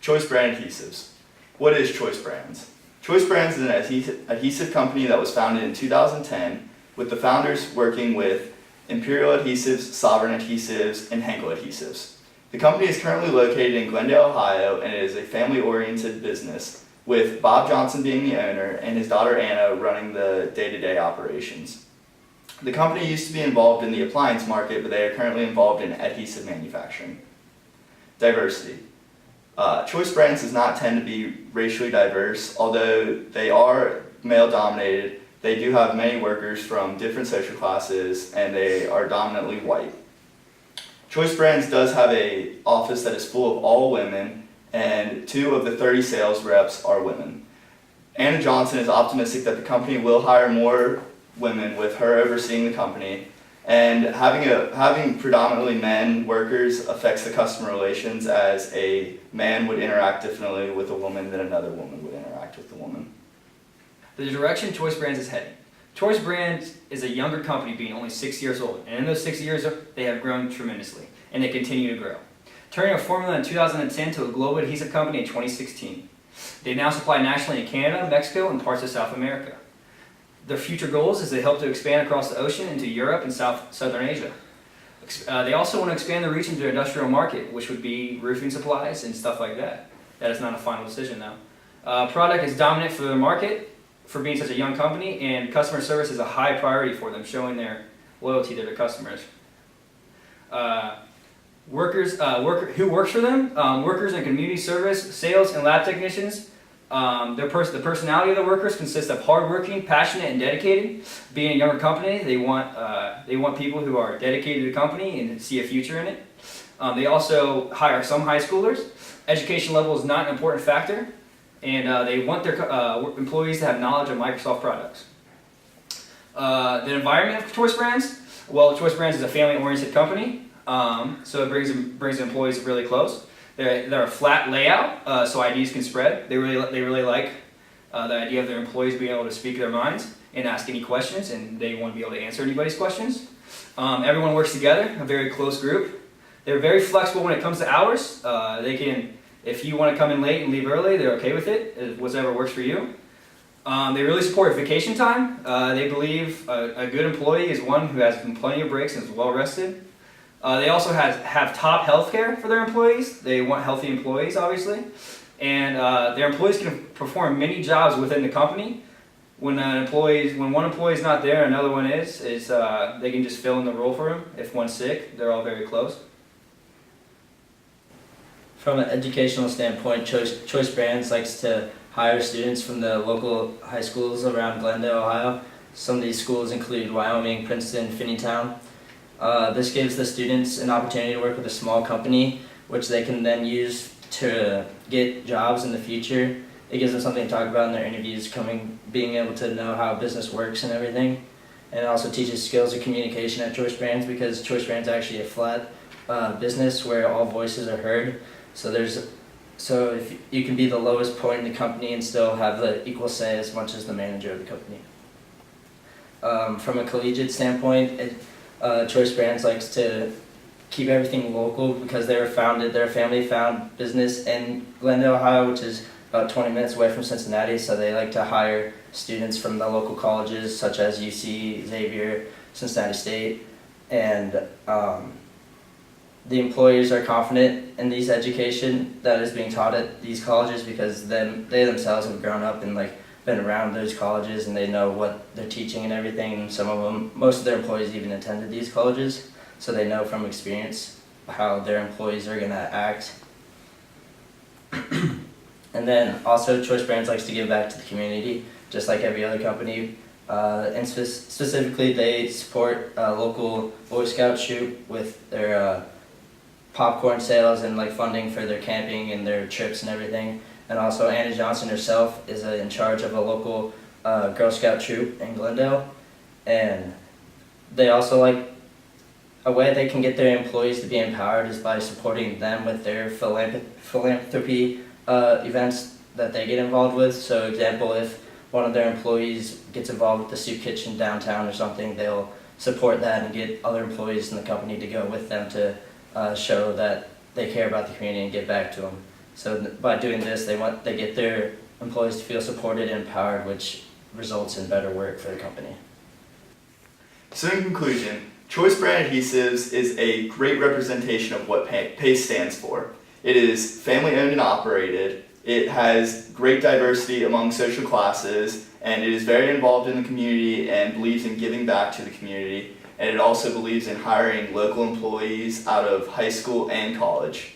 Choice Brand Adhesives. What is Choice Brands? Choice Brands is an adhesive company that was founded in 2010 with the founders working with Imperial Adhesives, Sovereign Adhesives, and Henkel Adhesives. The company is currently located in Glendale, Ohio, and it is a family-oriented business with Bob Johnson being the owner and his daughter Anna running the day-to-day operations. The company used to be involved in the appliance market, but they are currently involved in adhesive manufacturing. Diversity. Choice Brands does not tend to be racially diverse, although they are male-dominated. They do have many workers from different social classes, and they are dominantly white. Choice Brands does have an office that is full of all women, and 2 of the 30 sales reps are women. Anna Johnson is optimistic that the company will hire more women with her overseeing the company, and having predominantly men workers affects the customer relations, as a man would interact differently with a woman than another woman would interact with a woman. The direction Choice Brands is heading. Choice Brands is a younger company, being only 6 years old, and in those 6 years they have grown tremendously, and they continue to grow, turning a formula in 2010 to a global adhesive company in 2016. They now supply nationally in Canada, Mexico, and parts of South America. Their future goals is to help to expand across the ocean into Europe and Southern Asia. They also want to expand the reach into the industrial market, which would be roofing supplies and stuff like that. That is not a final decision though. Product is dominant for their market for being such a young company, and customer service is a high priority for them, showing their loyalty to their customers. Who works for them? Workers in community service, sales, and lab technicians. The personality of the workers consists of hardworking, passionate, and dedicated. Being a younger company, they want people who are dedicated to the company and see a future in it. They also hire some high schoolers. Education level is not an important factor, and they want their employees to have knowledge of Microsoft products. The environment of Choice Brands. Well, Choice Brands is a family-oriented company, so it brings the employees really close. They're a flat layout, so ideas can spread. They really like the idea of their employees being able to speak their minds and ask any questions, and they want to be able to answer anybody's questions. Everyone works together, a very close group. They're very flexible when it comes to hours. If you want to come in late and leave early, they're okay with it, whatever works for you. They really support vacation time. They believe a good employee is one who has plenty of breaks and is well rested. They also have top health care for their employees. They want healthy employees, obviously. And their employees can perform many jobs within the company. When one employee is not there, another one is. They can just fill in the role for him. If one's sick, they're all very close. From an educational standpoint, Choice Brands likes to hire students from the local high schools around Glendale, Ohio. Some of these schools include Wyoming, Princeton, Finneytown. This gives the students an opportunity to work with a small company, which they can then use to get jobs in the future. It gives them something to talk about in their interviews, being able to know how business works and everything. And it also teaches skills of communication at Choice Brands, because Choice Brands is actually a flat business where all voices are heard. So if you can be the lowest point in the company and still have the equal say as much as the manager of the company. From a collegiate standpoint, Choice Brands likes to keep everything local, because they're a family-found business in Glendale, Ohio, which is about 20 minutes away from Cincinnati. So they like to hire students from the local colleges such as UC, Xavier, Cincinnati State, and the employers are confident in these education that is being taught at these colleges, because they themselves have grown up and been around those colleges, and they know what they're teaching and everything. And most of their employees even attended these colleges, so they know from experience how their employees are going to act. And then also Choice Brands likes to give back to the community, just like every other company. And specifically, they support a local Boy Scout troop with their popcorn sales and funding for their camping and their trips and everything. And also Anna Johnson herself is in charge of a local Girl Scout troop in Glendale. And they also a way they can get their employees to be empowered is by supporting them with their philanthropy events that they get involved with. So example, if one of their employees gets involved with the soup kitchen downtown or something, they'll support that and get other employees in the company to go with them to show that they care about the community and give back to them. So by doing this, they get their employees to feel supported and empowered, which results in better work for the company. So in conclusion, Choice Brand Adhesives is a great representation of what PACE stands for. It is family owned and operated, it has great diversity among social classes, and it is very involved in the community and believes in giving back to the community, and it also believes in hiring local employees out of high school and college.